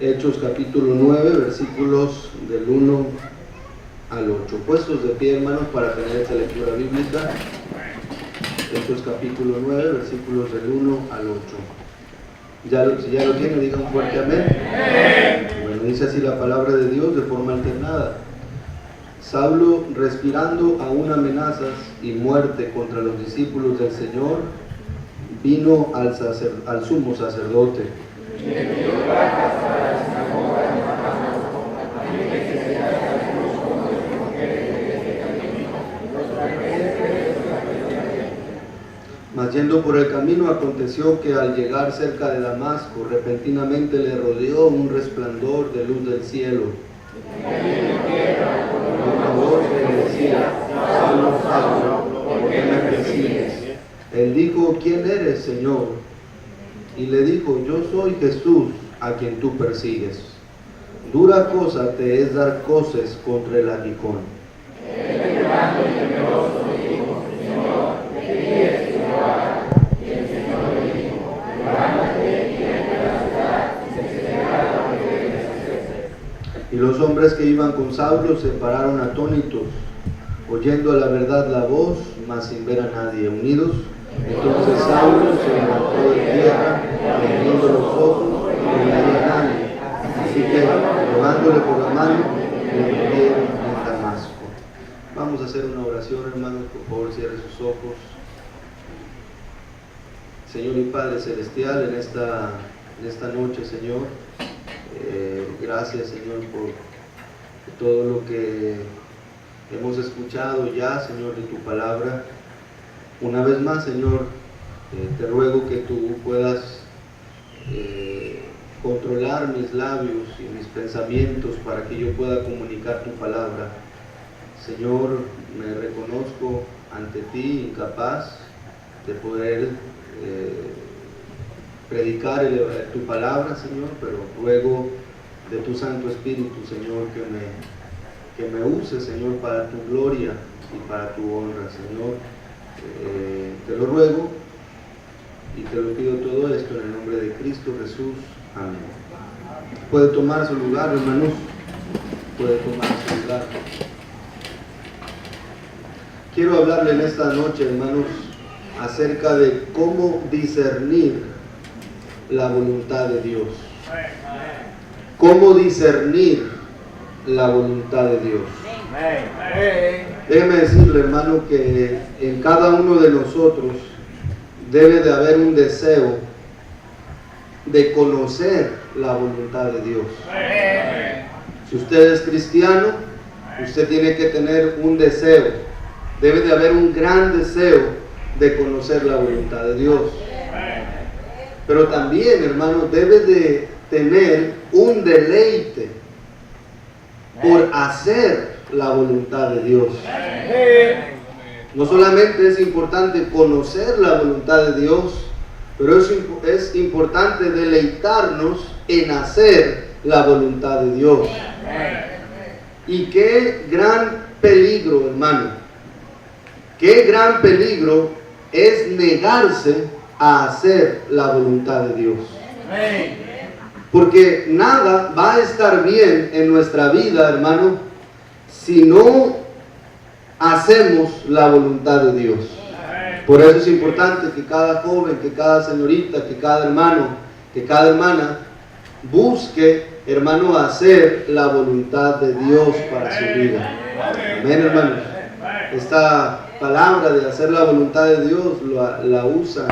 Hechos capítulo 9, versículos del 1 al 8. Puestos de pie, hermanos, para tener esta lectura bíblica. Hechos capítulo 9, versículos del 1 al 8. Si ya lo tiene, digan un fuerte amén. Bueno, dice así la palabra de Dios de forma alternada. Saulo, respirando aún amenazas y muerte contra los discípulos del Señor, vino al sumo sacerdote. Mas yendo por el camino, aconteció que al llegar cerca de Damasco, repentinamente le rodeó un resplandor de luz del cielo. Una voz le decía: Saulo, Saulo, ¿por qué me persigues? Él dijo: ¿quién eres, Señor? Y le dijo: yo soy Jesús, a quien tú persigues. Dura cosa te es dar coces contra el aguijón. Él, llorando y temeroso, dijo: Señor, ¿qué quieres que yo haga? Y el Señor le dijo: levántate y vete a la ciudad, y se te hará lo que debes hacer. Y los hombres que iban con Saulo se pararon atónitos, oyendo a la verdad la voz, mas sin ver a nadie. Unidos, entonces Saulo se levantó de tierra, abriendo los ojos, y no veía a nadie. Así que, llevándole por la mano, le metieron en Damasco. Vamos a hacer una oración, hermanos. Por favor, cierre sus ojos. Señor y Padre Celestial, en esta noche, Señor, gracias, Señor, por todo lo que hemos escuchado ya, Señor, de tu palabra. Una vez más, Señor, te ruego que tú puedas controlar mis labios y mis pensamientos para que yo pueda comunicar tu palabra. Señor, me reconozco ante ti incapaz de poder predicar tu palabra, Señor, pero ruego de tu Santo Espíritu, Señor, que me use, Señor, para tu gloria y para tu honra, Señor. Te lo ruego y te lo pido todo esto en el nombre de Cristo Jesús. Amén. Puede tomar su lugar, hermanos. Puede tomar su lugar. Quiero hablarle en esta noche, hermanos, acerca de cómo discernir la voluntad de Dios. Cómo discernir la voluntad de Dios. Déjeme decirle, hermano, que en cada uno de nosotros debe de haber un deseo de conocer la voluntad de Dios. Si usted es cristiano, usted tiene que tener un deseo. Debe de haber un gran deseo de conocer la voluntad de Dios. Pero también, hermano, debe de tener un deleite por hacer la voluntad de Dios. No solamente es importante conocer la voluntad de Dios, pero es importante deleitarnos en hacer la voluntad de Dios. Y qué gran peligro, hermano, qué gran peligro es negarse a hacer la voluntad de Dios. Porque nada va a estar bien en nuestra vida, hermano, si no hacemos la voluntad de Dios. Por eso es importante que cada joven, que cada señorita, que cada hermano, que cada hermana busque, hermano, hacer la voluntad de Dios para su vida. Amén, hermanos. Esta palabra de hacer la voluntad de Dios la usan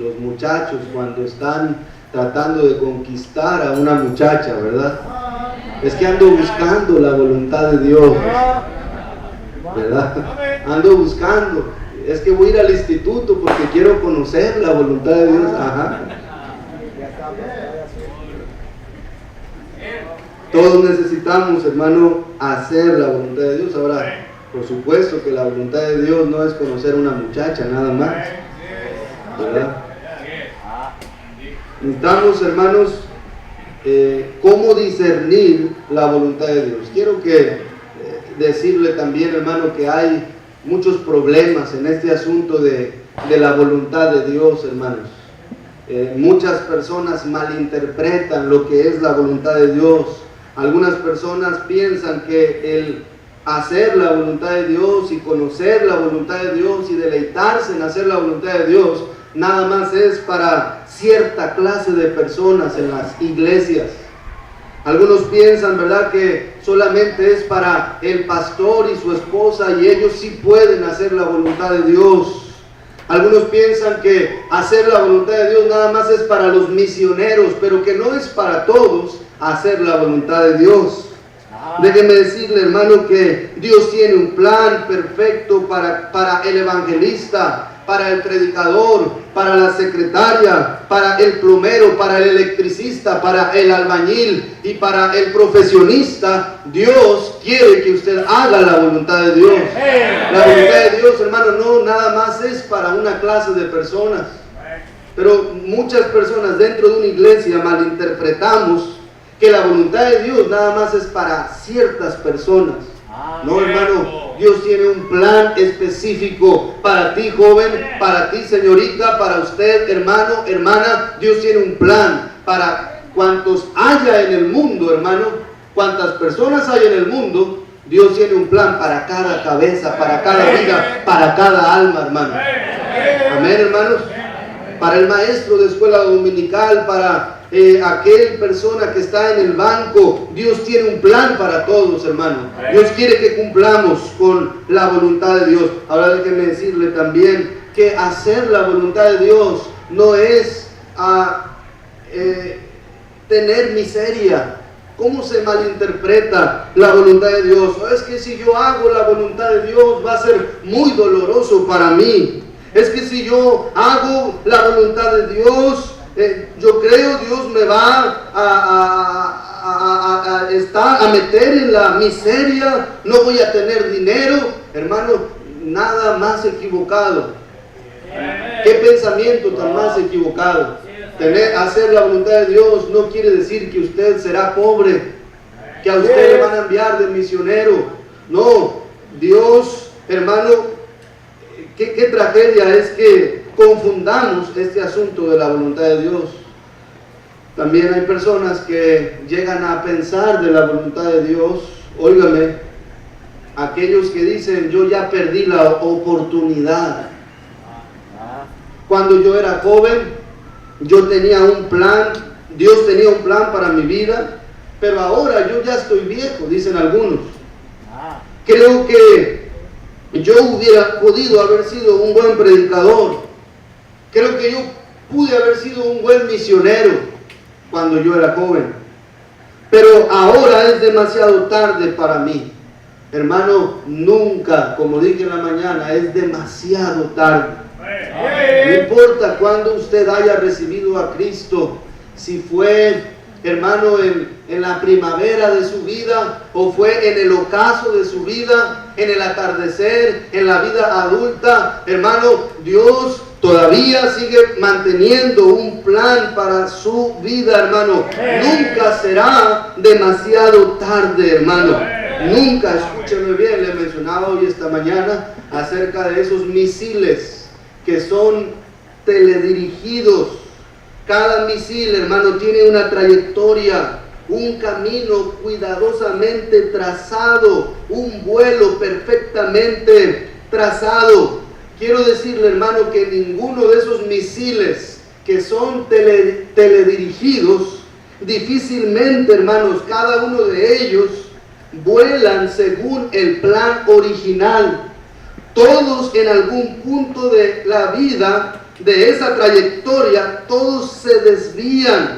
los muchachos cuando están tratando de conquistar a una muchacha, ¿verdad? Es que ando buscando la voluntad de Dios, ¿verdad? Ando buscando. Es que voy a ir al instituto porque quiero conocer la voluntad de Dios. Ajá. Todos necesitamos, hermano, hacer la voluntad de Dios. Ahora, por supuesto que la voluntad de Dios no es conocer a una muchacha, nada más, ¿verdad? Necesitamos, hermanos, cómo discernir la voluntad de Dios. Quiero decirle también, hermano, que hay muchos problemas en este asunto de la voluntad de Dios, hermanos. Muchas personas malinterpretan lo que es la voluntad de Dios. Algunas personas piensan que el hacer la voluntad de Dios y conocer la voluntad de Dios y deleitarse en hacer la voluntad de Dios nada más es para cierta clase de personas en las iglesias. Algunos piensan, ¿verdad?, que solamente es para el pastor y su esposa y ellos sí pueden hacer la voluntad de Dios. Algunos piensan que hacer la voluntad de Dios nada más es para los misioneros, pero que no es para todos hacer la voluntad de Dios. Déjeme decirle, hermano, que Dios tiene un plan perfecto para el evangelista, para el predicador, para la secretaria, para el plomero, para el electricista, para el albañil y para el profesionista. Dios quiere que usted haga la voluntad de Dios. La voluntad de Dios, hermano, no nada más es para una clase de personas. Pero muchas personas dentro de una iglesia malinterpretamos que la voluntad de Dios nada más es para ciertas personas. No, hermano, Dios tiene un plan específico para ti, joven, para ti, señorita, para usted, hermano, hermana. Dios tiene un plan para cuantos haya en el mundo, hermano. Cuantas personas hay en el mundo, Dios tiene un plan para cada cabeza, para cada vida, para cada alma, hermano. Amén, hermanos. Para el maestro de escuela dominical, para aquel persona que está en el banco, Dios tiene un plan para todos, hermano. Dios quiere que cumplamos con la voluntad de Dios. Ahora déjeme decirle también que hacer la voluntad de Dios no es tener miseria. ¿Cómo se malinterpreta la voluntad de Dios? Es que si yo hago la voluntad de Dios va a ser muy doloroso para mí. Es que si yo hago la voluntad de Dios, yo creo Dios me va a meter en la miseria, no voy a tener dinero. Hermano, nada más equivocado. ¿Qué pensamiento tan más equivocado? Hacer la voluntad de Dios no quiere decir que usted será pobre, que a usted le van a enviar de misionero. No, Dios, hermano, qué tragedia es que confundamos este asunto de la voluntad de Dios. También hay personas que llegan a pensar de la voluntad de Dios. Óigame, aquellos que dicen, yo ya perdí la oportunidad. Cuando yo era joven, yo tenía un plan, Dios tenía un plan para mi vida, pero ahora yo ya estoy viejo, dicen algunos. Creo que yo hubiera podido haber sido un buen predicador. Creo que yo pude haber sido un buen misionero cuando yo era joven. Pero ahora es demasiado tarde para mí. Hermano, nunca, como dije en la mañana, es demasiado tarde. No importa cuándo usted haya recibido a Cristo, si fue, hermano, en la primavera de su vida, o fue en el ocaso de su vida, en el atardecer, en la vida adulta, hermano, Dios todavía sigue manteniendo un plan para su vida, hermano. Nunca será demasiado tarde, hermano. Nunca, escúcheme bien, le mencionaba hoy esta mañana acerca de esos misiles que son teledirigidos. Cada misil, hermano, tiene una trayectoria, un camino cuidadosamente trazado, un vuelo perfectamente trazado. Quiero decirle, hermano, que ninguno de esos misiles que son teledirigidos, difícilmente, hermanos, cada uno de ellos vuelan según el plan original. Todos en algún punto de la vida, de esa trayectoria, todos se desvían.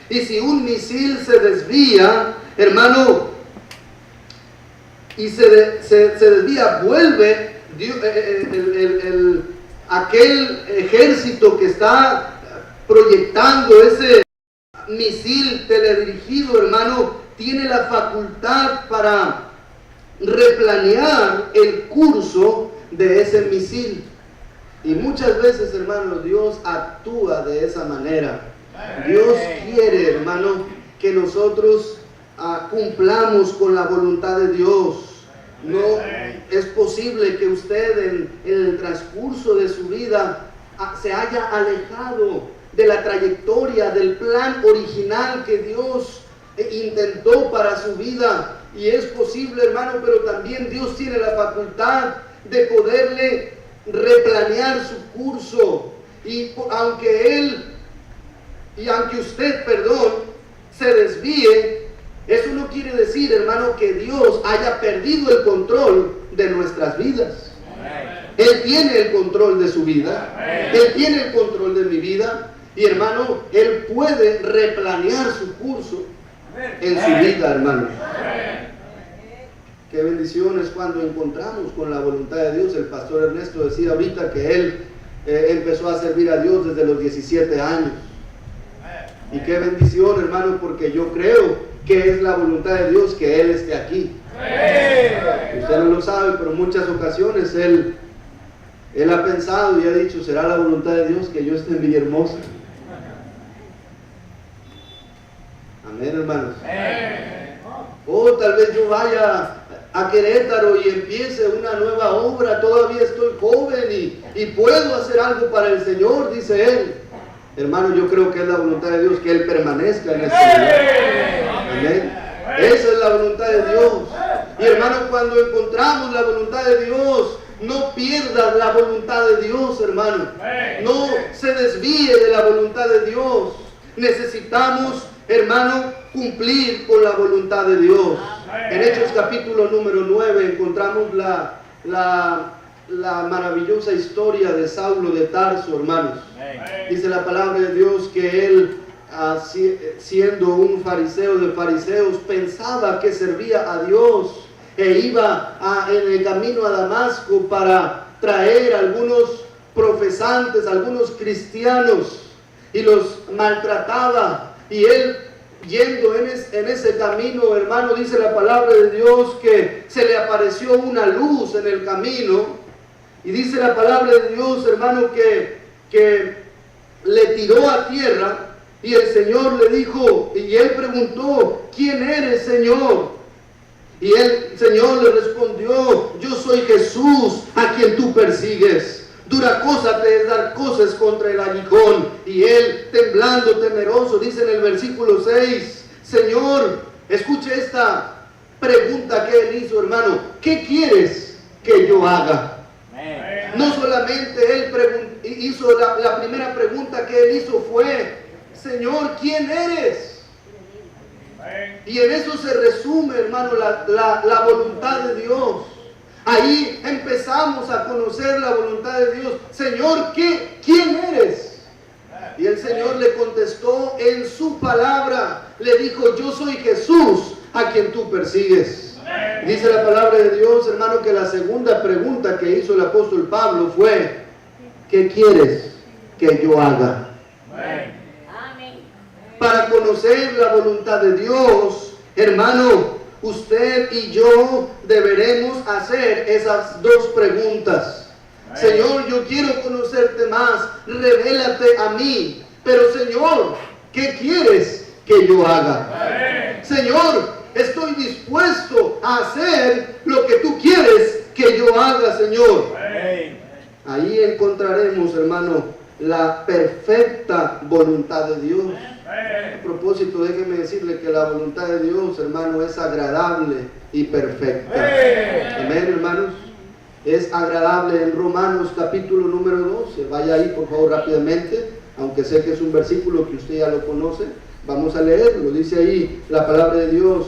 Y si un misil se desvía, hermano, y se desvía, vuelve aquel ejército que está proyectando ese misil teledirigido, hermano, tiene la facultad para replanear el curso de ese misil. Y muchas veces, hermano, Dios actúa de esa manera. Dios quiere, hermano, que nosotros cumplamos con la voluntad de Dios. No es posible que usted en el transcurso de su vida se haya alejado de la trayectoria, del plan original que Dios intentó para su vida. Y es posible, hermano, pero también Dios tiene la facultad de poderle replanear su curso. Y aunque usted, se desvíe, eso no quiere decir, hermano, que Dios haya perdido el control de nuestras vidas. Él tiene el control de su vida. Él tiene el control de mi vida. Y, hermano, Él puede replanear su curso en su vida, hermano. Qué bendición es cuando encontramos con la voluntad de Dios. El pastor Ernesto decía ahorita que él empezó a servir a Dios desde los 17 años. Y qué bendición, hermano, porque yo creo que es la voluntad de Dios que Él esté aquí. Usted no lo sabe, pero en muchas ocasiones Él ha pensado y ha dicho, ¿será la voluntad de Dios que yo esté en Villahermosa? Amén, hermanos. O tal vez yo vaya a Querétaro y empiece una nueva obra, todavía estoy joven y puedo hacer algo para el Señor, dice él. Hermano, yo creo que es la voluntad de Dios que Él permanezca en este lugar. Amén. Esa es la voluntad de Dios. Y hermano, cuando encontramos la voluntad de Dios, no pierdas la voluntad de Dios, hermano. No se desvíe de la voluntad de Dios. Necesitamos, hermano, cumplir con la voluntad de Dios. En Hechos capítulo número 9 encontramos la maravillosa historia de Saulo de Tarso, hermanos. Dice la palabra de Dios que él, siendo un fariseo de fariseos, pensaba que servía a Dios e iba en el camino a Damasco para traer algunos profesantes, algunos cristianos, y los maltrataba. Y él, yendo en ese camino, hermano, dice la palabra de Dios que se le apareció una luz en el camino. Y dice la palabra de Dios, hermano, que le tiró a tierra, y el Señor le dijo, y él preguntó, ¿quién eres, Señor? Y el Señor le respondió, yo soy Jesús a quien tú persigues. Dura cosa te es dar cosas contra el aguijón. Y él, temblando, temeroso, dice en el versículo 6, Señor, escuche esta pregunta que él hizo, hermano, ¿qué quieres que yo haga? No solamente él hizo la primera pregunta que él hizo fue, Señor, ¿quién eres? Y en eso se resume, hermano, la voluntad de Dios. Ahí empezamos a conocer la voluntad de Dios. Señor, ¿quién eres? Y el Señor le contestó en su palabra. Le dijo, yo soy Jesús a quien tú persigues. Dice la palabra de Dios, hermano, que la segunda pregunta que hizo el apóstol Pablo fue, ¿qué quieres que yo haga? Para conocer la voluntad de Dios, hermano, usted y yo deberemos hacer esas dos preguntas. Señor, yo quiero conocerte más, revélate a mí. Pero Señor, ¿qué quieres que yo haga? Señor, estoy dispuesto a hacer lo que tú quieres que yo haga, Señor. Ahí encontraremos, hermano, la perfecta voluntad de Dios. A propósito, déjeme decirle que la voluntad de Dios, hermano, es agradable y perfecta. Amén, hermanos. Es agradable. En Romanos capítulo número 12. Vaya ahí, por favor, rápidamente. Aunque sé que es un versículo que usted ya lo conoce. Vamos a leerlo. Dice ahí la palabra de Dios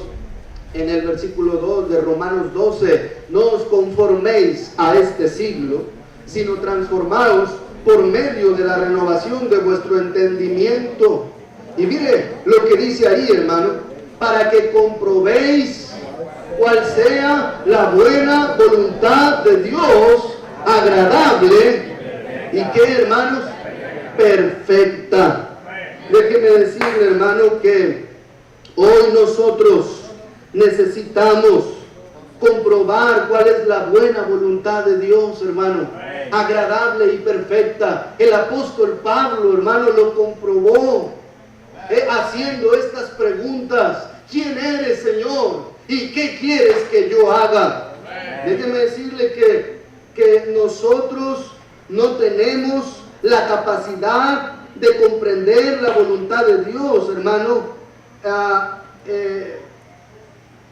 en el versículo 2 de Romanos 12. No os conforméis a este siglo, sino transformaos por medio de la renovación de vuestro entendimiento. Y mire lo que dice ahí, hermano, para que comprobéis cuál sea la buena voluntad de Dios, agradable y que, hermanos, perfecta. Déjeme decirle, hermano, que hoy nosotros necesitamos comprobar cuál es la buena voluntad de Dios, hermano, agradable y perfecta. El apóstol Pablo, hermano, lo comprobó haciendo estas preguntas. ¿Quién eres, Señor? ¿Y qué quieres que yo haga? Déjeme decirle que nosotros no tenemos la capacidad de comprender la voluntad de Dios, hermano,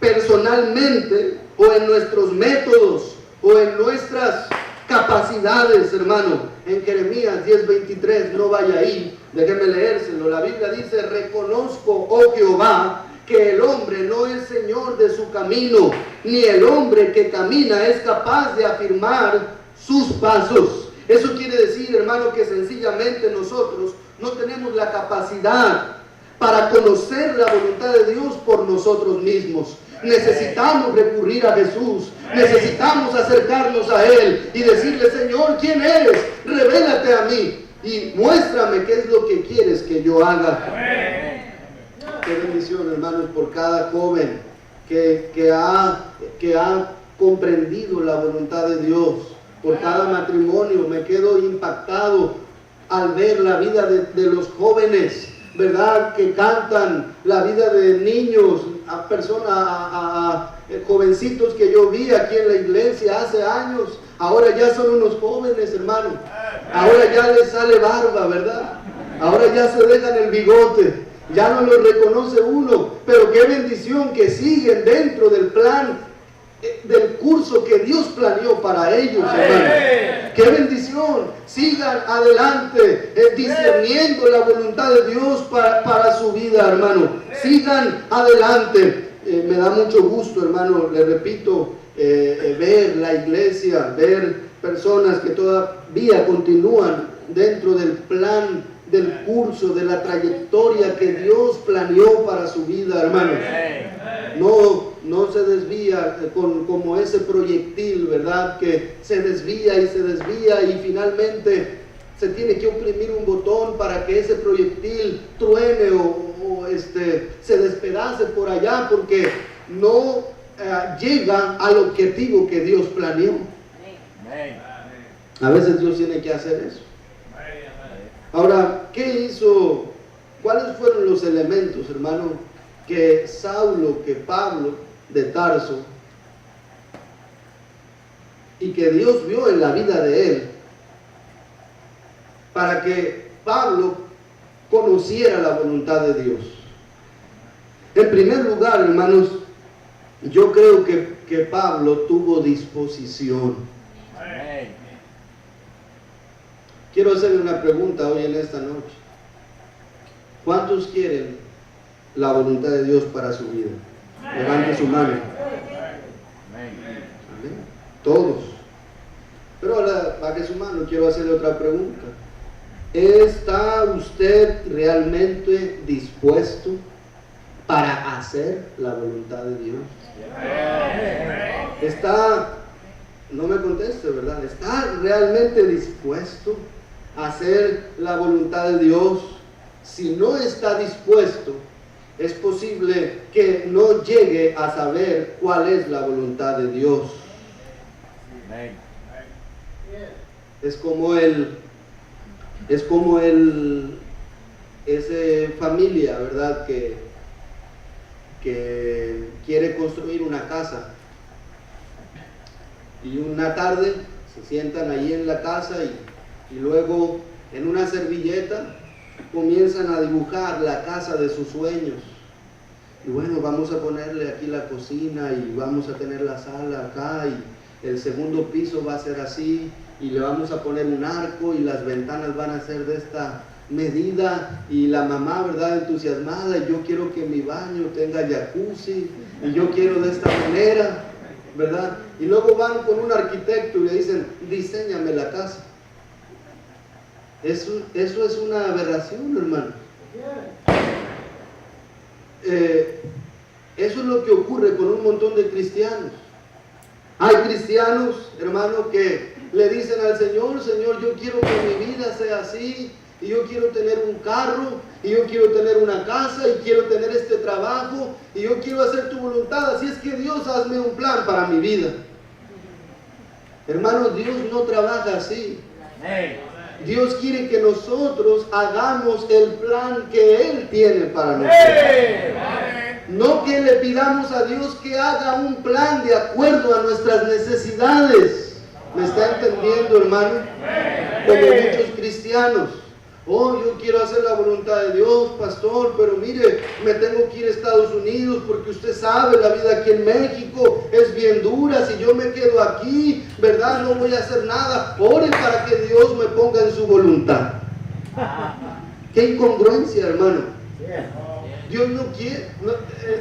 personalmente, o en nuestros métodos, o en nuestras capacidades, hermano. En Jeremías 10:23, no vaya ahí, déjeme leérselo. La Biblia dice: reconozco, oh Jehová, que el hombre no es señor de su camino, ni el hombre que camina es capaz de afirmar sus pasos. Eso quiere decir, hermano, que sencillamente nosotros no tenemos la capacidad para conocer la voluntad de Dios por nosotros mismos. Necesitamos recurrir a Jesús, necesitamos acercarnos a Él y decirle: Señor, ¿quién eres? Revélate a mí y muéstrame qué es lo que quieres que yo haga. Qué bendición, hermanos, por cada joven que ha comprendido la voluntad de Dios. Por cada matrimonio me quedo impactado al ver la vida de los jóvenes, ¿verdad? Que cantan, la vida de niños, a jovencitos que yo vi aquí en la iglesia hace años. Ahora ya son unos jóvenes, hermano. Ahora ya les sale barba, ¿verdad? Ahora ya se dejan el bigote. Ya no los reconoce uno. Pero qué bendición que siguen dentro del plan, del curso que Dios planeó para ellos, hermano. Qué bendición. Sigan adelante, discerniendo la voluntad de Dios para su vida, hermano. Sigan adelante. Me da mucho gusto, hermano, le repito, ver la iglesia, ver personas que todavía continúan dentro del plan, del curso, de la trayectoria que Dios planeó para su vida, hermano. No se desvía como ese proyectil, ¿verdad? Que se desvía y finalmente se tiene que oprimir un botón para que ese proyectil truene o se despedace por allá, porque no llega al objetivo que Dios planeó. A veces Dios tiene que hacer eso. Ahora, ¿qué hizo? ¿Cuáles fueron los elementos, hermano, que Pablo de Tarso, y que Dios vio en la vida de él, para que Pablo conociera la voluntad de Dios? En primer lugar, hermanos, yo creo que Pablo tuvo disposición. Quiero hacerle una pregunta hoy en esta noche. ¿Cuántos quieren la voluntad de Dios para su vida? Levante su mano. Amén. Todos. Pero ahora baje su mano. Quiero hacerle otra pregunta. ¿Está usted realmente dispuesto para hacer la voluntad de Dios? No me conteste, ¿verdad? ¿Está realmente dispuesto a hacer la voluntad de Dios? Si no está dispuesto, es posible que no llegue a saber cuál es la voluntad de Dios. Es como esa familia, ¿verdad? Que quiere construir una casa. Y una tarde se sientan ahí en la casa y luego en una servilleta comienzan a dibujar la casa de sus sueños. Y bueno, vamos a ponerle aquí la cocina y vamos a tener la sala acá y el segundo piso va a ser así y le vamos a poner un arco y las ventanas van a ser de esta medida, y la mamá, ¿verdad?, entusiasmada: y yo quiero que mi baño tenga jacuzzi y yo quiero de esta manera, ¿verdad? Y luego van con un arquitecto y le dicen: diséñame la casa. Eso es una aberración, hermano. Eso es lo que ocurre con un montón de cristianos. Hay cristianos, hermano, que le dicen al Señor: Señor, yo quiero que mi vida sea así, y yo quiero tener un carro, y yo quiero tener una casa, y quiero tener este trabajo, y yo quiero hacer tu voluntad. Así es que Dios, hazme un plan para mi vida. Hermano, Dios no trabaja así. Dios quiere que nosotros hagamos el plan que Él tiene para nosotros. No que le pidamos a Dios que haga un plan de acuerdo a nuestras necesidades. ¿Me está entendiendo, hermano? Como muchos cristianos. Oh, yo quiero hacer la voluntad de Dios, pastor, pero mire, me tengo que ir a Estados Unidos porque usted sabe, la vida aquí en México es bien dura. Si yo me quedo aquí, ¿verdad? No voy a hacer nada. Ore para que Dios me ponga en su voluntad. Qué incongruencia, hermano. Dios no quiere,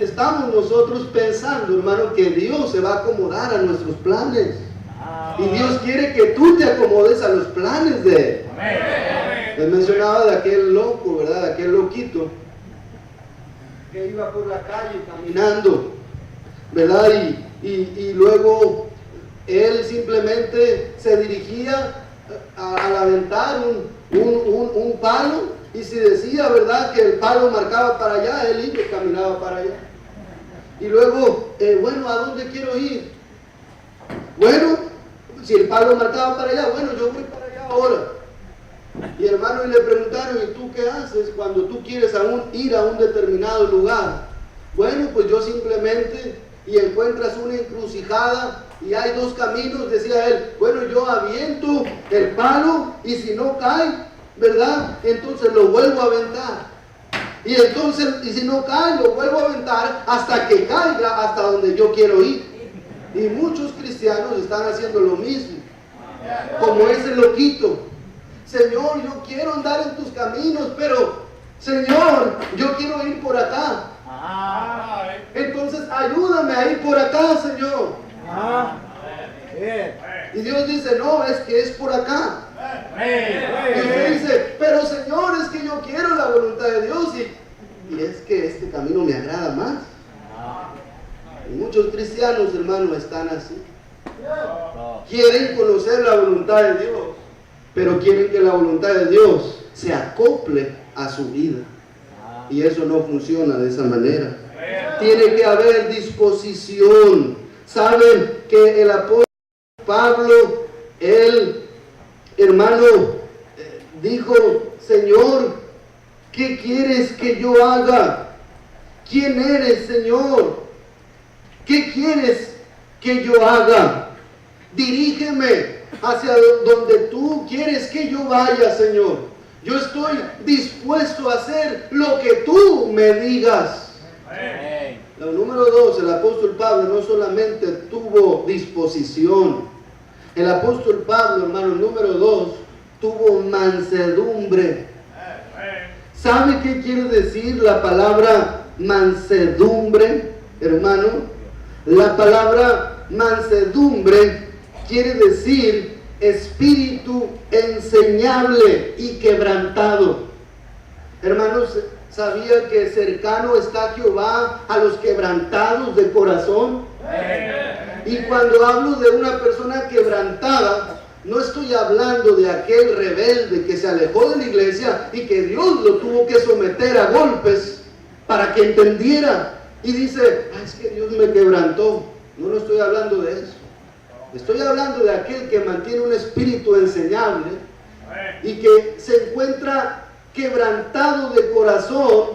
estamos nosotros pensando, hermano, que Dios se va a acomodar a nuestros planes. Y Dios quiere que tú te acomodes a los planes de Él. Les mencionaba de aquel loco, ¿verdad? De aquel loquito que iba por la calle caminando, ¿verdad? Y luego él simplemente se dirigía al aventar un palo, y si decía, ¿verdad?, que el palo marcaba para allá, él iba y caminaba para allá. Y luego, bueno, ¿a dónde quiero ir? Bueno, si el palo marcaba para allá, bueno, yo voy para allá ahora. Y hermano, y le preguntaron, ¿y tú qué haces cuando tú quieres ir a un determinado lugar? Bueno, pues yo simplemente, y encuentras una encrucijada y hay dos caminos, decía él, bueno, yo aviento el palo y si no cae, ¿verdad? Entonces lo vuelvo a aventar. Y entonces, y si no cae, lo vuelvo a aventar hasta que caiga hasta donde yo quiero ir. Y muchos cristianos están haciendo lo mismo, como ese loquito. Señor, yo quiero andar en tus caminos, pero Señor, yo quiero ir por acá. Entonces ayúdame a ir por acá, Señor. Y Dios dice, no, es que es por acá. Y usted dice, pero Señor, es que yo quiero la voluntad de Dios y es que este camino me agrada más. Y muchos cristianos, hermanos, están así. Quieren conocer la voluntad de Dios, pero quieren que la voluntad de Dios se acople a su vida. Y eso no funciona de esa manera. Tiene que haber disposición. Saben que el apóstol Pablo, él, hermano, dijo, Señor, ¿qué quieres que yo haga? ¿Quién eres, Señor? ¿Qué quieres que yo haga? Dirígeme hacia donde tú quieres que yo vaya, Señor. Yo estoy dispuesto a hacer lo que tú me digas. Lo número 2, el apóstol Pablo no solamente tuvo disposición. El apóstol Pablo, hermano, número 2, tuvo mansedumbre. ¿Sabe qué quiere decir la palabra mansedumbre, hermano? La palabra mansedumbre quiere decir espíritu enseñable y quebrantado. Hermanos, ¿sabía que cercano está Jehová a los quebrantados de corazón? Y cuando hablo de una persona quebrantada, no estoy hablando de aquel rebelde que se alejó de la iglesia y que Dios lo tuvo que someter a golpes para que entendiera. Y dice, es que Dios me quebrantó. No estoy hablando de eso. Estoy hablando de aquel que mantiene un espíritu enseñable y que se encuentra quebrantado de corazón,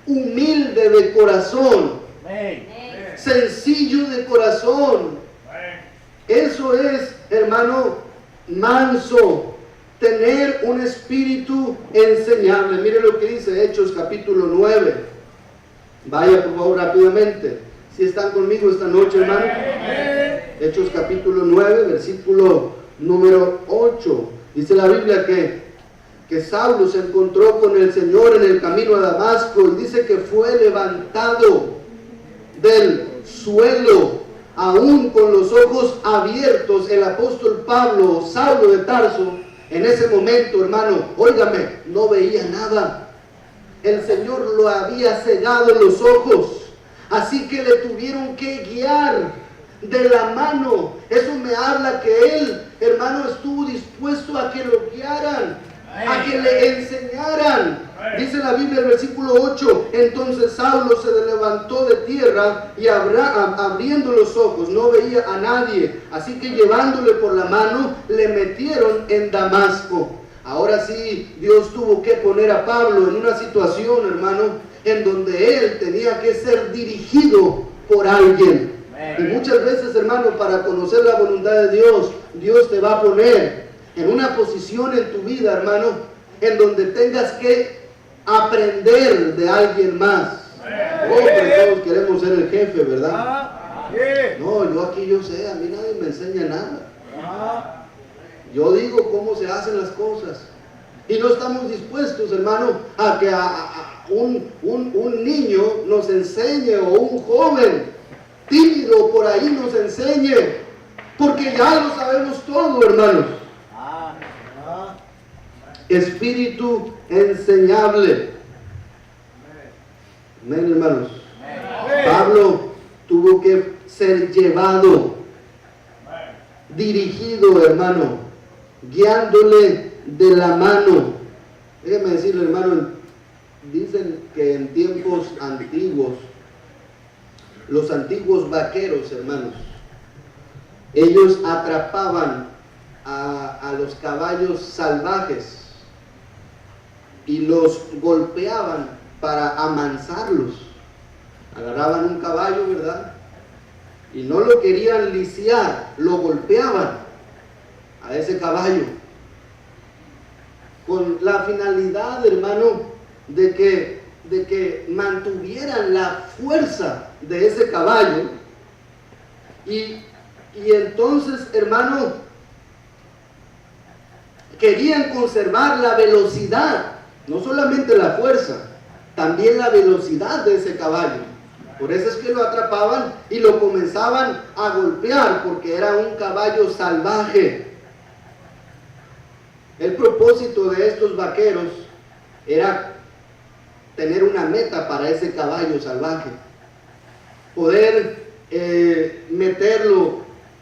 humilde de corazón, sencillo de corazón. Eso es, hermano, manso, tener un espíritu enseñable. Mire lo que dice Hechos capítulo 9. Vaya por favor rápidamente, si están conmigo esta noche, hermano. Hechos capítulo 9, versículo número 8. Dice la Biblia que Saulo se encontró con el Señor en el camino a Damasco y dice que fue levantado del suelo, aún con los ojos abiertos. El apóstol Pablo, Saulo de Tarso, en ese momento, hermano, óigame, no veía nada. El Señor lo había cegado los ojos, así que le tuvieron que guiar de la mano. Eso me habla que él, hermano, estuvo dispuesto a que lo guiaran, a que le enseñaran. Dice la Biblia, el versículo 8, entonces Saulo se levantó de tierra y abriendo los ojos no veía a nadie, así que llevándole por la mano le metieron en Damasco. Ahora sí, Dios tuvo que poner a Pablo en una situación, hermano, en donde él tenía que ser dirigido por alguien. Y muchas veces, hermano, para conocer la voluntad de Dios, Dios te va a poner en una posición en tu vida, hermano, en donde tengas que aprender de alguien más. Pues todos queremos ser el jefe, ¿verdad? No, yo aquí yo sé, a mí nadie me enseña nada. Yo digo cómo se hacen las cosas. Y no estamos dispuestos, hermano, a que un niño nos enseñe, o un joven tímido por ahí nos enseñe, porque ya lo sabemos todo, hermanos. Espíritu enseñable. Amén, hermanos. Pablo tuvo que ser llevado, dirigido, hermano, guiándole de la mano. Déjeme decirle, hermano, dicen que en tiempos antiguos, los antiguos vaqueros, hermanos, ellos atrapaban a los caballos salvajes y los golpeaban para amansarlos. Agarraban un caballo, ¿verdad? Y no lo querían lisiar, lo golpeaban a ese caballo, con la finalidad, hermano, de que mantuvieran la fuerza de ese caballo. Y entonces, hermano, querían conservar la velocidad, no solamente la fuerza, también la velocidad de ese caballo. Por eso es que lo atrapaban y lo comenzaban a golpear, porque era un caballo salvaje. El propósito de estos vaqueros era tener una meta para ese caballo salvaje, poder meterlo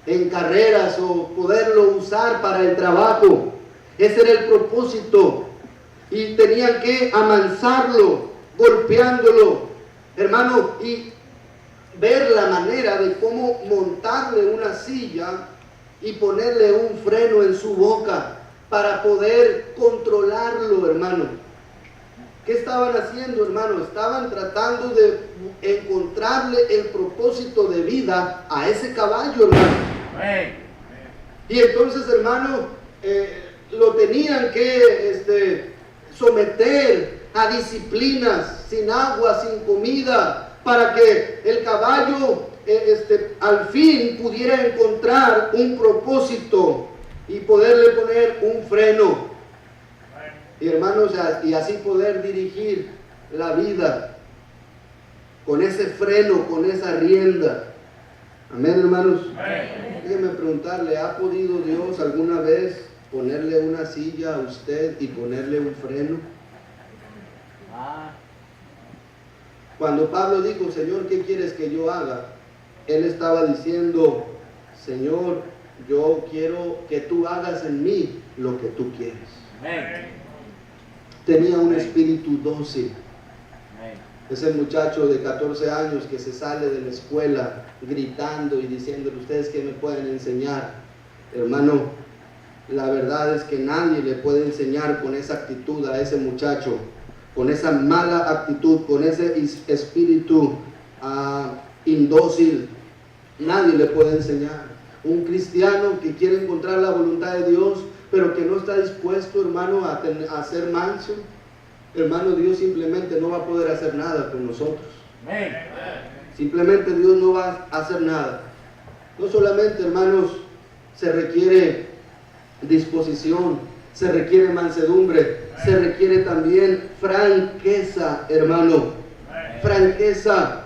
en carreras o poderlo usar para el trabajo. Ese era el propósito, y tenían que amansarlo, golpeándolo, hermano, y ver la manera de cómo montarle una silla y ponerle un freno en su boca para poder controlarlo, hermano. ¿Qué estaban haciendo, hermano? Estaban tratando de encontrarle el propósito de vida a ese caballo, hermano. Y entonces, hermano, lo tenían que someter a disciplinas, sin agua, sin comida, para que el caballo al fin pudiera encontrar un propósito y poderle poner un freno. Y hermanos, y así poder dirigir la vida con ese freno, con esa rienda. Amén, hermanos. Déjenme preguntarle, ¿ha podido Dios alguna vez ponerle una silla a usted y ponerle un freno? Cuando Pablo dijo, Señor, ¿qué quieres que yo haga? Él estaba diciendo, Señor, yo quiero que tú hagas en mí lo que tú quieres. Tenía un espíritu dócil. Ese muchacho de 14 años que se sale de la escuela gritando y diciéndole, ¿ustedes qué me pueden enseñar? Hermano, la verdad es que nadie le puede enseñar con esa actitud a ese muchacho, con esa mala actitud, con ese espíritu indócil. Nadie le puede enseñar. Un cristiano que quiere encontrar la voluntad de Dios, pero que no está dispuesto, hermano, a ser manso, hermano, Dios simplemente no va a poder hacer nada con nosotros. Simplemente Dios no va a hacer nada. No solamente, hermanos, se requiere disposición, se requiere mansedumbre, se requiere también franqueza, hermano. Franqueza.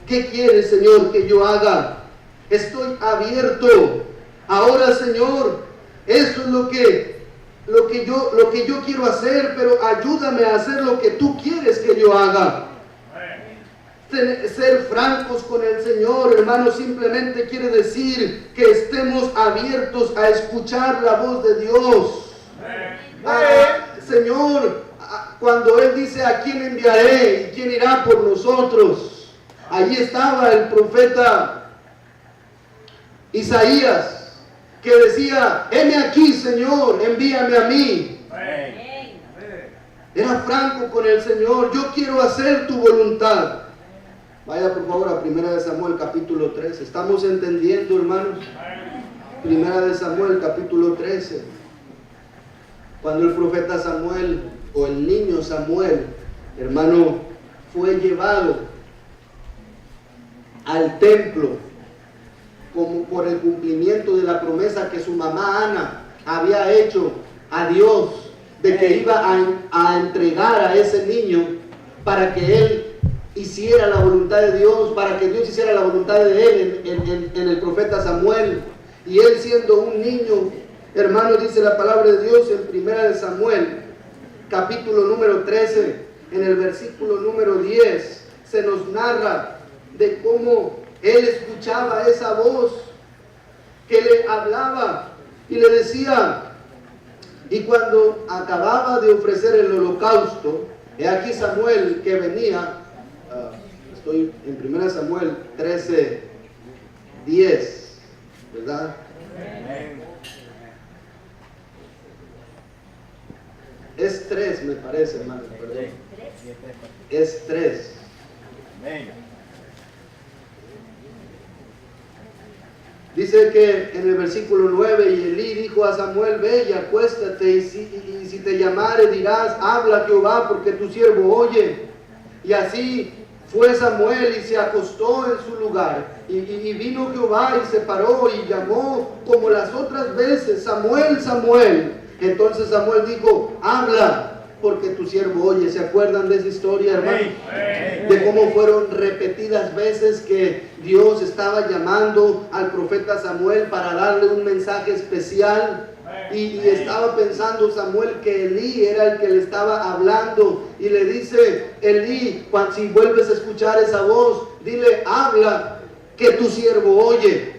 ¿Qué quiere, Señor, que yo haga? Estoy abierto. Ahora, Señor, eso es lo que yo quiero hacer, pero ayúdame a hacer lo que tú quieres que yo haga. Ser francos con el Señor, hermano, simplemente quiere decir que estemos abiertos a escuchar la voz de Dios. Señor, cuando Él dice, ¿a quién enviaré y quién irá por nosotros? Allí estaba el profeta Isaías, que decía, heme aquí, Señor, envíame a mí. Era franco con el Señor, yo quiero hacer tu voluntad. Vaya por favor a 1 Samuel capítulo 13. ¿Estamos entendiendo, hermanos? 1 Samuel capítulo 13. Cuando el profeta Samuel o el niño Samuel, hermano, fue llevado al templo como por el cumplimiento de la promesa que su mamá Ana había hecho a Dios de que iba a entregar a ese niño para que él hiciera la voluntad de Dios, para que Dios hiciera la voluntad de él en el profeta Samuel. Y él siendo un niño, hermano, dice la palabra de Dios en Primera de Samuel, capítulo número 13, en el versículo número 10, se nos narra de cómo él escuchaba esa voz que le hablaba y le decía, y cuando acababa de ofrecer el holocausto, he aquí Samuel que venía, estoy en 1 Samuel 13, 10, ¿verdad? Es 3, me parece, hermano, perdón. Es 3. Dice que en el versículo 9, y Elí dijo a Samuel, ve y acuéstate, y si te llamare dirás, habla Jehová, porque tu siervo oye. Y así fue Samuel y se acostó en su lugar. Y vino Jehová y se paró y llamó como las otras veces, Samuel, Samuel. Entonces Samuel dijo, habla, porque tu siervo oye. ¿Se acuerdan de esa historia, hermano? De cómo fueron repetidas veces que Dios estaba llamando al profeta Samuel para darle un mensaje especial. Y estaba pensando Samuel que Elí era el que le estaba hablando. Y le dice, Elí, si vuelves a escuchar esa voz, dile, habla, que tu siervo oye.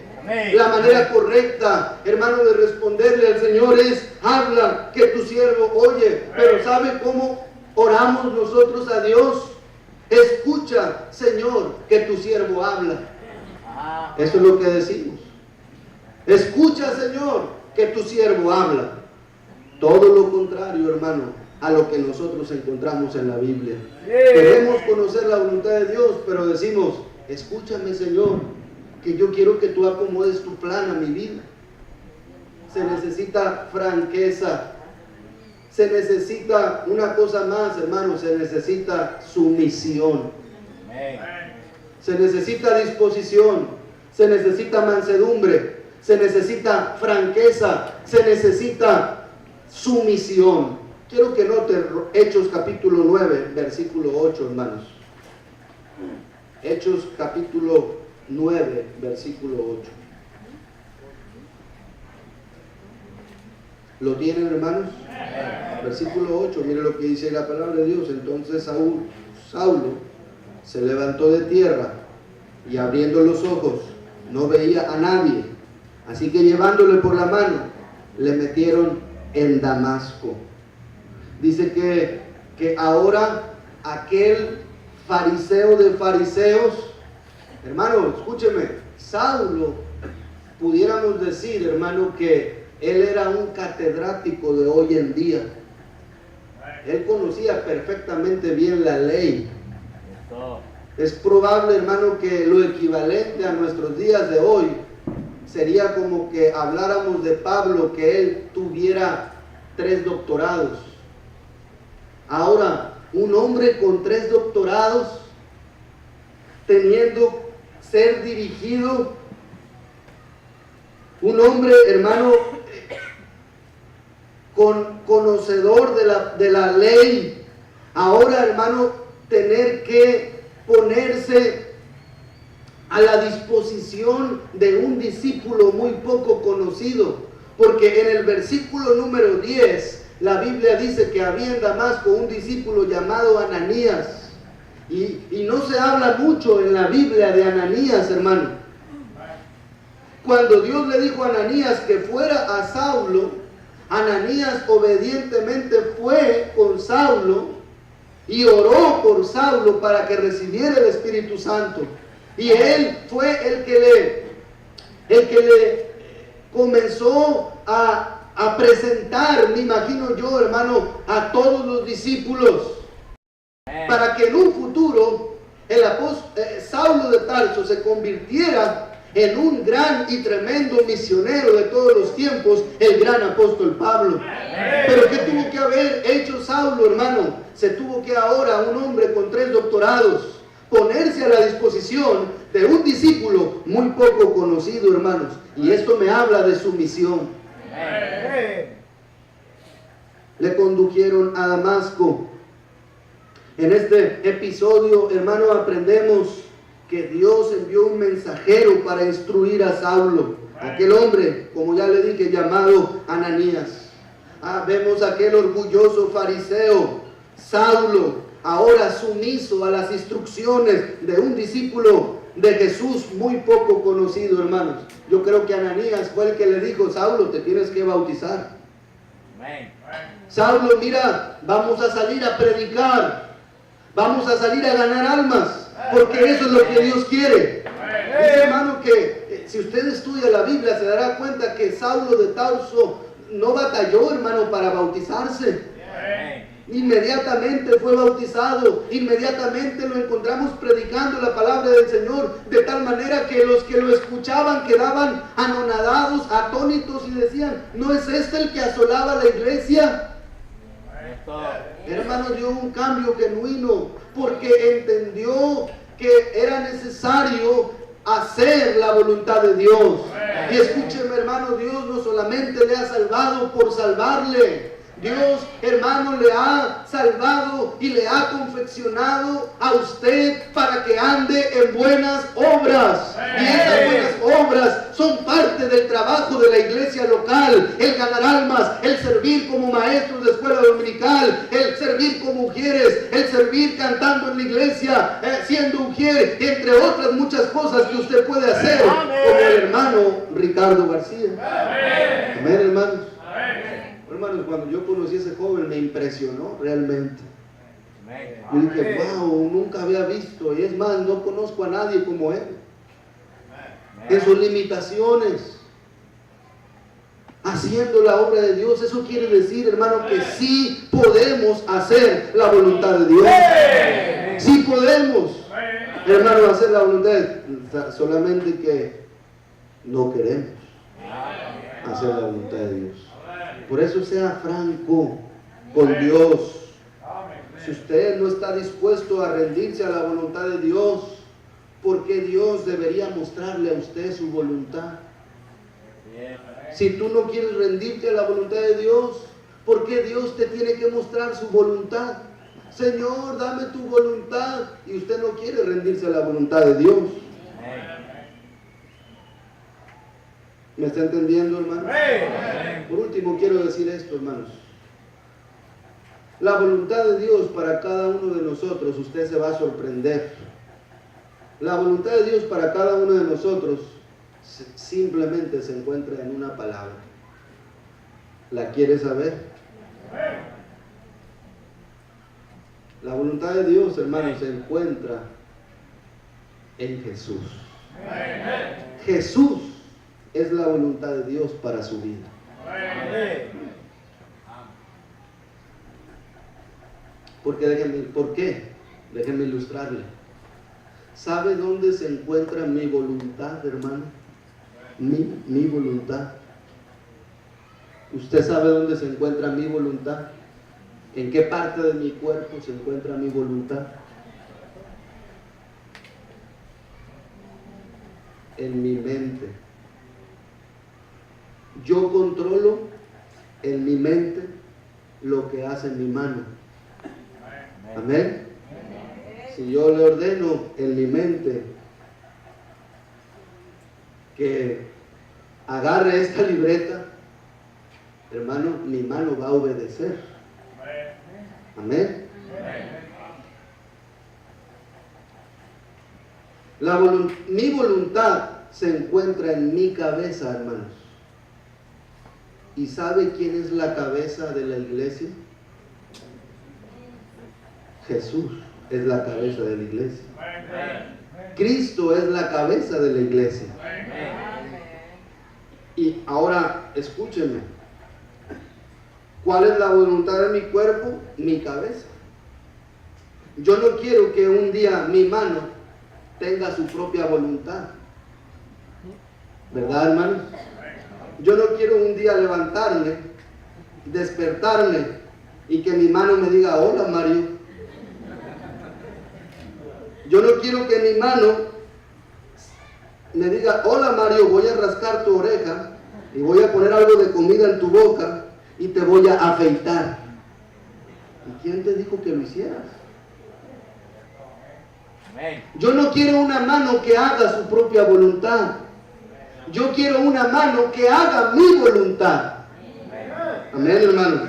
La manera correcta, hermano, de responderle al Señor es, habla, que tu siervo oye. Pero ¿sabe cómo oramos nosotros a Dios? Escucha, Señor, que tu siervo habla. Eso es lo que decimos. Escucha, Señor, que tu siervo habla. Todo lo contrario, hermano, a lo que nosotros encontramos en la Biblia. Queremos conocer la voluntad de Dios, pero decimos, escúchame, Señor, que yo quiero que tú acomodes tu plan a mi vida. Se necesita franqueza. Se necesita una cosa más, hermano, se necesita sumisión. Se necesita disposición, se necesita mansedumbre, se necesita franqueza, se necesita sumisión. Quiero que noten Hechos capítulo 9, versículo 8, hermanos. Hechos capítulo 9, versículo 8. ¿Lo tienen, hermanos? Versículo 8, mire lo que dice la palabra de Dios. Entonces Saulo se levantó de tierra y abriendo los ojos no veía a nadie. Así que llevándole por la mano, le metieron en Damasco. Dice que ahora aquel fariseo de fariseos, hermano, escúcheme, Saulo, pudiéramos decir, hermano, que él era un catedrático de hoy en día. Él conocía perfectamente bien la ley. Es probable, hermano, que lo equivalente a nuestros días de hoy sería como que habláramos de Pablo, que él tuviera 3 doctorados. Ahora, un hombre con 3 doctorados, ser dirigido, un hombre, hermano, conocedor de la ley, ahora, hermano, tener que ponerse a la disposición de un discípulo muy poco conocido, porque en el versículo número 10 la Biblia dice que había en Damasco un discípulo llamado Ananías, y no se habla mucho en la Biblia de Ananías, hermano. Cuando Dios le dijo a Ananías que fuera a Saulo, Ananías obedientemente fue con Saulo y oró por Saulo para que recibiera el Espíritu Santo. Y él fue el que le comenzó a presentar, me imagino yo, hermano, a todos los discípulos, para que en un futuro Saulo de Tarso se convirtiera en un gran y tremendo misionero de todos los tiempos, el gran apóstol Pablo. Pero ¿qué tuvo que haber hecho Saulo, hermano? Se tuvo que ahora, un hombre con 3 doctorados, ponerse a la disposición de un discípulo muy poco conocido, hermanos. Y esto me habla de su misión. Le condujeron a Damasco. En este episodio, hermano, aprendemos que Dios envió un mensajero para instruir a Saulo, aquel hombre, como ya le dije, llamado Ananías. Vemos aquel orgulloso fariseo, Saulo, ahora sumiso a las instrucciones de un discípulo de Jesús muy poco conocido, hermanos. Yo creo que Ananías fue el que le dijo: Saulo, te tienes que bautizar. Saulo, mira, vamos a salir a predicar, vamos a salir a ganar almas, porque eso es lo que Dios quiere. Dice, hermano, que si usted estudia la Biblia se dará cuenta que Saulo de Tarso no batalló, hermano, para bautizarse. Inmediatamente fue bautizado, inmediatamente lo encontramos predicando la palabra del Señor, de tal manera que los que lo escuchaban quedaban anonadados, atónitos, y decían: ¿no es este el que asolaba la iglesia? Hermano, dio un cambio genuino, porque entendió que era necesario hacer la voluntad de Dios. Y escúcheme, hermano, Dios no solamente le ha salvado por salvarle. Dios, hermano, le ha salvado y le ha confeccionado a usted para que ande en buenas obras. Y esas buenas obras son parte del trabajo de la iglesia local: el ganar almas, el servir como maestros de escuela dominical, el servir como ujieres, el servir cantando en la iglesia, siendo ujier, entre otras muchas cosas que usted puede hacer, como el hermano Ricardo García. Amén, hermanos. Hermanos, cuando yo conocí a ese joven me impresionó realmente. Yo dije: wow, nunca había visto, y es más, no conozco a nadie como él. En sus limitaciones, haciendo la obra de Dios. Eso quiere decir, hermano, que sí podemos hacer la voluntad de Dios. Sí podemos, hermano, hacer la voluntad de Dios. Solamente que no queremos hacer la voluntad de Dios. Por eso sea franco con Dios. Si usted no está dispuesto a rendirse a la voluntad de Dios, ¿por qué Dios debería mostrarle a usted su voluntad? Si tú no quieres rendirte a la voluntad de Dios, ¿por qué Dios te tiene que mostrar su voluntad? Señor, dame tu voluntad. Y usted no quiere rendirse a la voluntad de Dios. ¿Me está entendiendo, hermanos? Por último, quiero decir esto, hermanos. La voluntad de Dios para cada uno de nosotros, usted se va a sorprender. La voluntad de Dios para cada uno de nosotros simplemente se encuentra en una palabra. ¿La quiere saber? La voluntad de Dios, hermanos, se encuentra en Jesús. Jesús es la voluntad de Dios para su vida. ¿Por qué? Déjenme ilustrarle. ¿Sabe dónde se encuentra mi voluntad, hermano? Mi voluntad. ¿Usted sabe dónde se encuentra mi voluntad? ¿En qué parte de mi cuerpo se encuentra mi voluntad? En mi mente. Yo controlo en mi mente lo que hace mi mano. Amén. Si yo le ordeno en mi mente que agarre esta libreta, hermano, mi mano va a obedecer. Amén. Mi voluntad se encuentra en mi cabeza, hermanos. ¿Y sabe quién es la cabeza de la iglesia? Jesús es la cabeza de la iglesia. Cristo es la cabeza de la iglesia. Y ahora, escúchenme. ¿Cuál es la voluntad de mi cuerpo? Mi cabeza. Yo no quiero que un día mi mano tenga su propia voluntad. ¿Verdad, hermanos? Yo no quiero un día levantarme, despertarme y que mi mano me diga, hola Mario. Yo no quiero que mi mano me diga, hola Mario, voy a rascar tu oreja y voy a poner algo de comida en tu boca y te voy a afeitar. ¿Y quién te dijo que lo hicieras? Yo no quiero una mano que haga su propia voluntad. Yo quiero una mano que haga mi voluntad. Amén, hermanos.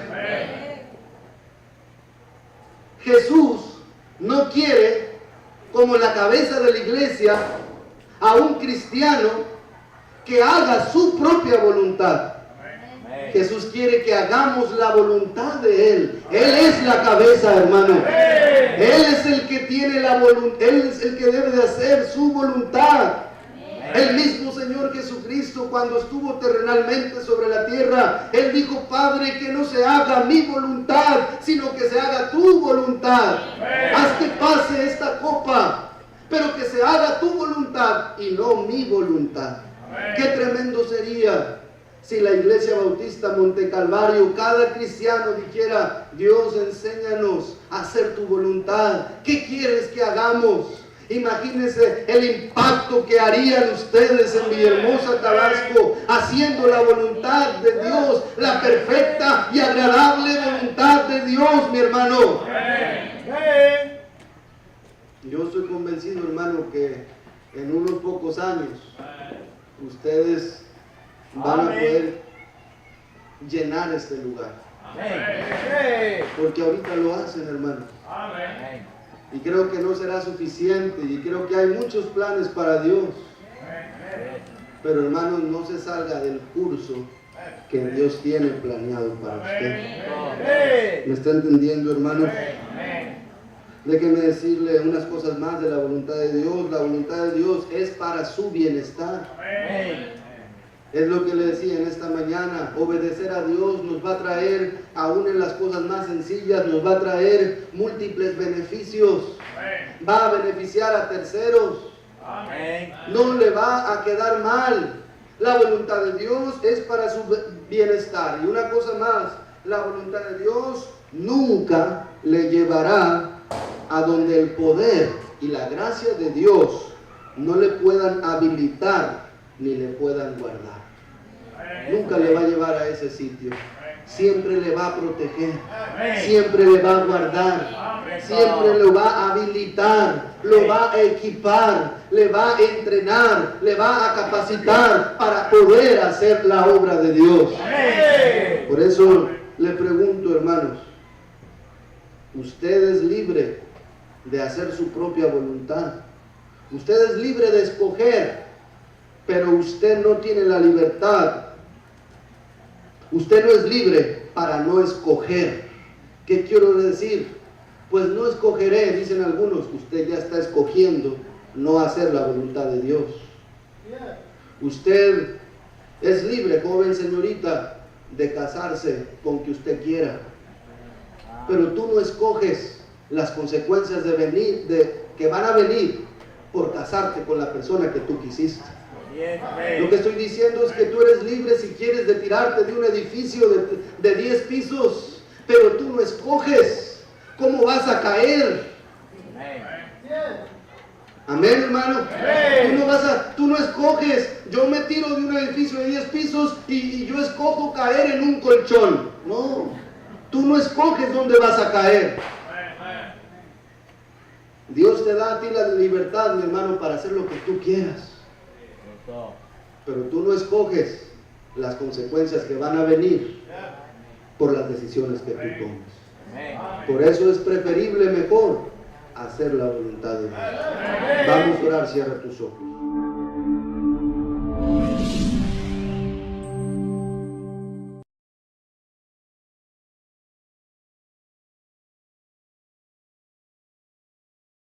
Jesús no quiere, como la cabeza de la iglesia, a un cristiano que haga su propia voluntad. Jesús quiere que hagamos la voluntad de Él. Él es la cabeza, hermano. Él es el que tiene la voluntad. Él es el que debe de hacer su voluntad. El mismo Señor Jesucristo, cuando estuvo terrenalmente sobre la tierra, Él dijo, Padre, que no se haga mi voluntad, sino que se haga tu voluntad. Haz que pase esta copa, pero que se haga tu voluntad y no mi voluntad. Qué tremendo sería si la Iglesia Bautista Monte Calvario, cada cristiano dijera, Dios, enséñanos a hacer tu voluntad. ¿Qué quieres que hagamos? Imagínense el impacto que harían ustedes en Villahermosa, Tabasco, haciendo la voluntad de Dios, la perfecta y agradable voluntad de Dios, mi hermano. Yo estoy convencido, hermano, que en unos pocos años ustedes van a poder llenar este lugar. Porque ahorita lo hacen, hermano. Y creo que no será suficiente, y creo que hay muchos planes para Dios. Pero, hermano, no se salga del curso que Dios tiene planeado para usted. ¿Me está entendiendo, hermano? Déjenme decirle unas cosas más de la voluntad de Dios. La voluntad de Dios es para su bienestar. Es lo que le decía en esta mañana. Obedecer a Dios nos va a traer, aún en las cosas más sencillas, nos va a traer múltiples beneficios. Va a beneficiar a terceros. No le va a quedar mal. La voluntad de Dios es para su bienestar. Y una cosa más, la voluntad de Dios nunca le llevará a donde el poder y la gracia de Dios no le puedan habilitar ni le puedan guardar. Nunca le va a llevar a ese sitio. Siempre le va a proteger, siempre le va a guardar, siempre lo va a habilitar, lo va a equipar, le va a entrenar, le va a capacitar para poder hacer la obra de Dios. Por eso le pregunto, hermanos, usted es libre de hacer su propia voluntad. Usted es libre de escoger, pero usted no tiene la libertad. Usted no es libre para no escoger. ¿Qué quiero decir? Pues no escogeré, dicen algunos. Usted ya está escogiendo no hacer la voluntad de Dios. Usted es libre, joven señorita, de casarse con que usted quiera. Pero tú no escoges las consecuencias que van a venir por casarte con la persona que tú quisiste. Lo que estoy diciendo es que tú eres libre si quieres de tirarte de un edificio de 10 pisos, pero tú no escoges cómo vas a caer. Amén, hermano. Tú no escoges, yo me tiro de un edificio de 10 pisos y yo escojo caer en un colchón. No, tú no escoges dónde vas a caer. Dios te da a ti la libertad, mi hermano, para hacer lo que tú quieras. Pero tú no escoges las consecuencias que van a venir por las decisiones que tú tomes. Por eso es preferible, mejor, hacer la voluntad de Dios. Vamos a orar, cierra tus ojos.